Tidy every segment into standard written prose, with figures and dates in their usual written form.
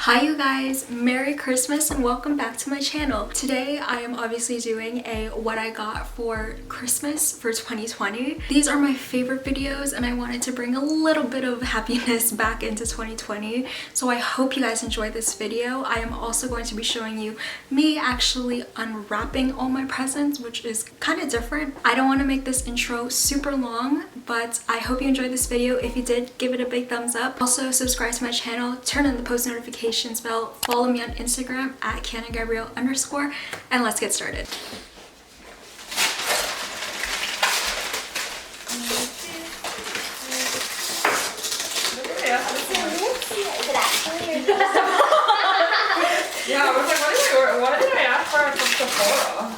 Hi you guys, Merry Christmas and welcome back to my channel. Today I am obviously doing a what I got for Christmas for 2020. These are my favorite videos and I wanted to bring a little bit of happiness back into 2020. So I hope you guys enjoyed this video. I am also going to be showing you me actually unwrapping all my presents, which is kind of different. I don't want to make this intro super long, but I hope you enjoyed this video. If you did, give it a big thumbs up. Also subscribe to my channel, turn on the post notifications bell, follow me on Instagram at Kiana Gabrielle _ and let's get started. Yeah, I was like, what did I ask for from Sephora?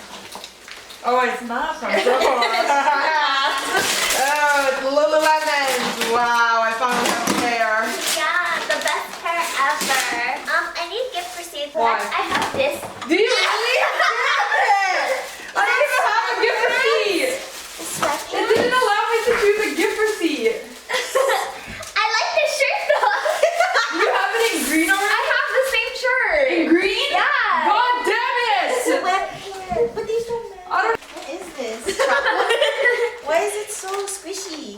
Oh, it's not from Sephora. Oh, it's Lululemon's. Wow, I found a pair. Yeah, the best pair ever. I need gift receipts. Why? I have this. Do you really have it? I don't even have a gift receipt. Sweatpants. It didn't allow me to choose a gift receipt. I like this shirt though. You have it in green already? I have the same shirt. In green? Yeah. God damn it! Sweatpants. But these don't match. I don't. What is this? Chocolate? Why is it so squishy?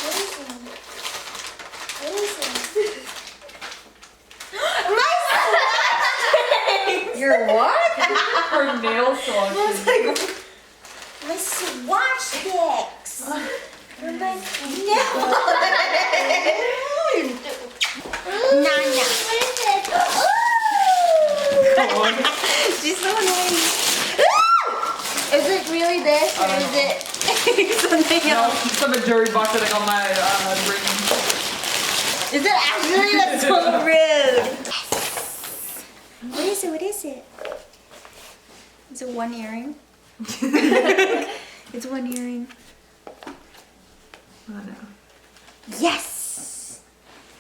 What is it? What is it? My swatch! Your what? Her nail swatches. My swatch sticks. For my nail. Nah. What is it? She's so annoying. Is it really this or is it something No, else? some jury box that I got my ring. Is it actually? That's so rude. What is it? What is it? Is it one earring? It's one earring. Oh no. Yes!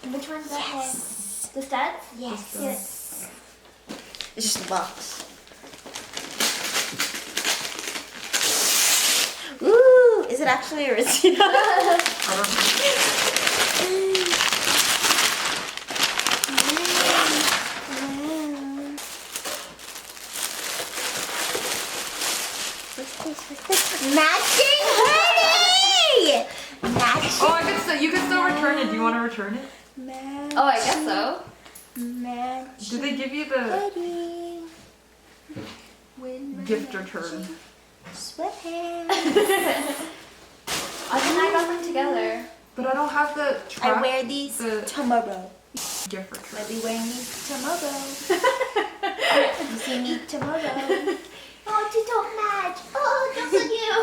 Which one's that one? Yes! The studs? Yes. It's just a box. Ooh! Is it actually a receipt? I don't know. What's this? Matching hoodie! Matching. Oh, you can still return it. Do you want to return it? Oh, I guess so. Matching Did they give you the hoodie. With gift return? sweatpants. I think I got them together. But I don't have the track. I wear these tomorrow. Gift return. I'll be wearing these tomorrow. You see me tomorrow. Oh, they don't match. Oh, those are you.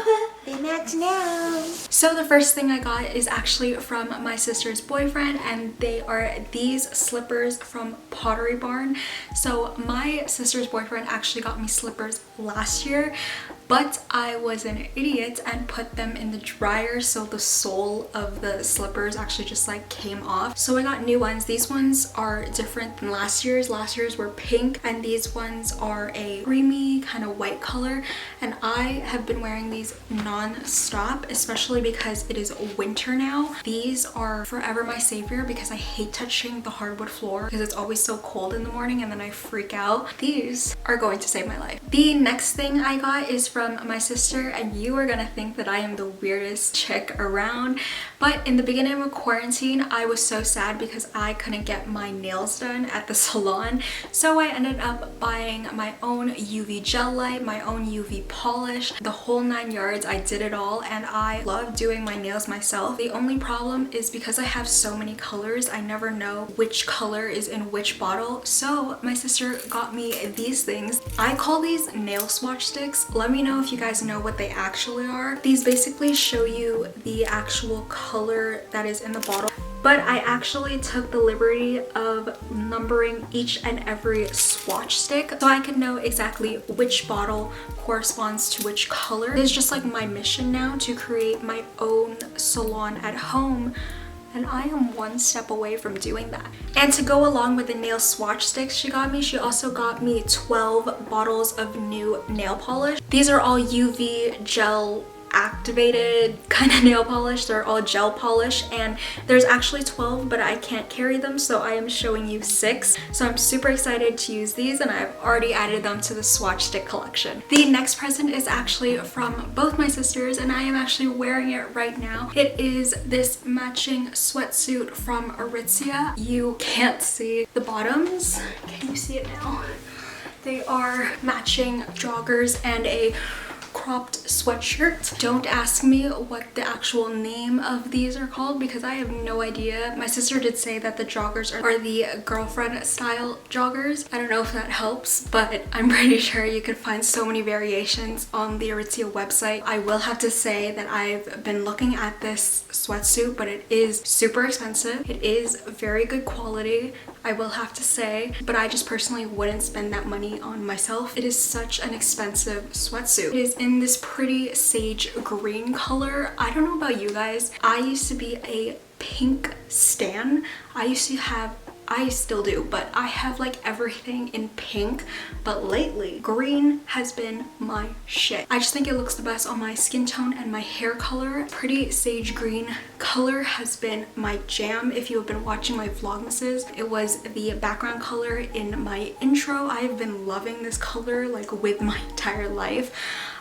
They match now. So the first thing I got is actually from my sister's boyfriend, and they are these slippers from Pottery Barn. So my sister's boyfriend actually got me slippers last year, but I was an idiot and put them in the dryer, so the sole of the slippers actually just like came off. So I got new ones. These ones are different than last year's. Last year's were pink and these ones are a creamy kind of white color, and I have been wearing these non-stop, especially because it is winter now. These are forever my savior because I hate touching the hardwood floor because it's always so cold in the morning and then I freak out. These are going to save my life. The next thing I got is from my sister, and you are gonna think that I am the weirdest chick around, but in the beginning of quarantine I was so sad because I couldn't get my nails done at the salon, so I ended up buying my own UV gel light, my own UV polish, the whole 9 yards. I did it all and I love doing my nails myself. The only problem is because I have so many colors, I never know which color is in which bottle, so my sister got me these things. I call these nail swatch sticks. Let me know if you guys know what they actually are. These basically show you the actual color that is in the bottle, but I actually took the liberty of numbering each and every swatch stick so I could know exactly which bottle corresponds to which color. It's just like my mission now to create my own salon at home, and I am one step away from doing that. And to go along with the nail swatch sticks she got me, she also got me 12 bottles of new nail polish. These are all UV gel activated kind of nail polish. They're all gel polish, and there's actually 12, but I can't carry them, so I am showing you 6. So I'm super excited to use these, and I've already added them to the swatch stick collection. The next present is actually from both my sisters, and I am actually wearing it right now. It is this matching sweatsuit from Aritzia. You can't see the bottoms. Can you see it now? They are matching joggers and a cropped sweatshirt. Don't ask me what the actual name of these are called because I have no idea. My sister did say that the joggers are the girlfriend style joggers. I don't know if that helps, but I'm pretty sure you can find so many variations on the Aritzia website. I will have to say that I've been looking at this sweatsuit, but it is super expensive. It is very good quality, I will have to say, but I just personally wouldn't spend that money on myself. It is such an expensive sweatsuit. It is in this pretty sage green color. I don't know about you guys. I used to be a pink stan. I still do, but I have like everything in pink, but lately green has been my shit. I just think it looks the best on my skin tone and my hair color. Pretty sage green color has been my jam. If you have been watching my vlogmases, it was the background color in my intro. I have been loving this color like with my entire life.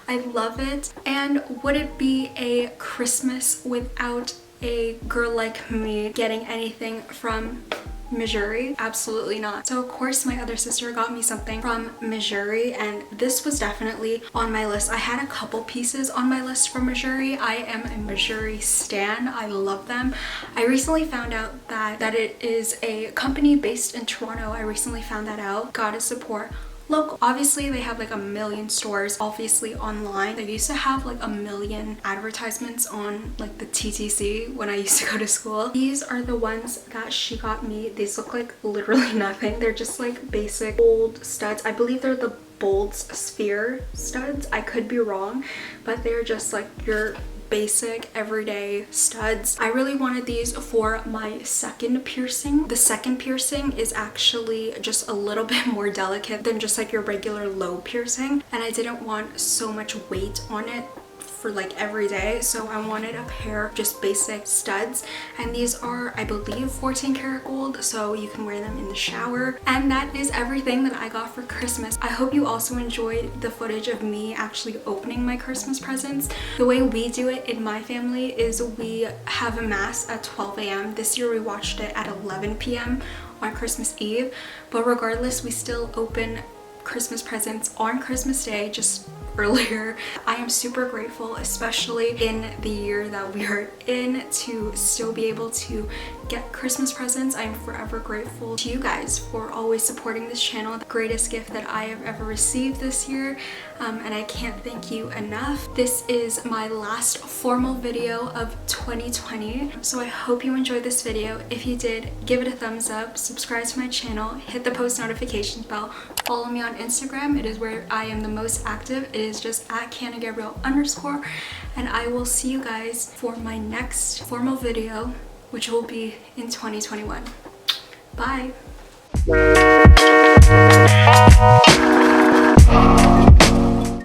I love it. And would it be a Christmas without a girl like me getting anything from Missouri? Absolutely not. So of course my other sister got me something from Missouri, and this was definitely on my list. I had a couple pieces on my list from Missouri. I am a Missouri stan. I love them. I recently found out that it is a company based in Toronto. I recently found that out. Gotta support local. Obviously they have like a million stores, obviously online. They used to have like a million advertisements on like the TTC when I used to go to school. These are the ones that she got me. These look like literally nothing. They're just like basic old studs. I believe they're the Bold Sphere studs. I could be wrong, but they're just like your basic everyday studs. I really wanted these for my second piercing. The second piercing is actually just a little bit more delicate than just like your regular low piercing, and I didn't want so much weight on it for like every day, so I wanted a pair of just basic studs, and these are, I believe, 14 karat gold, so you can wear them in the shower. And that is everything that I got for Christmas. I hope you also enjoyed the footage of me actually opening my Christmas presents. The way we do it in my family is we have a mass at 12 a.m. This year we watched it at 11 p.m. on Christmas Eve, but regardless we still open Christmas presents on Christmas Day, just earlier. I am super grateful, especially in the year that we are in, to still be able to get Christmas presents. I am forever grateful to you guys for always supporting this channel. The greatest gift that I have ever received this year, and I can't thank you enough. This is my last formal video of 2020, so I hope you enjoyed this video. If you did, give it a thumbs up, subscribe to my channel, hit the post notifications bell, follow me on Instagram. It is where I am the most active. It is just at Gabrielle _, and I will see you guys for my next formal video, which will be in 2021. Bye.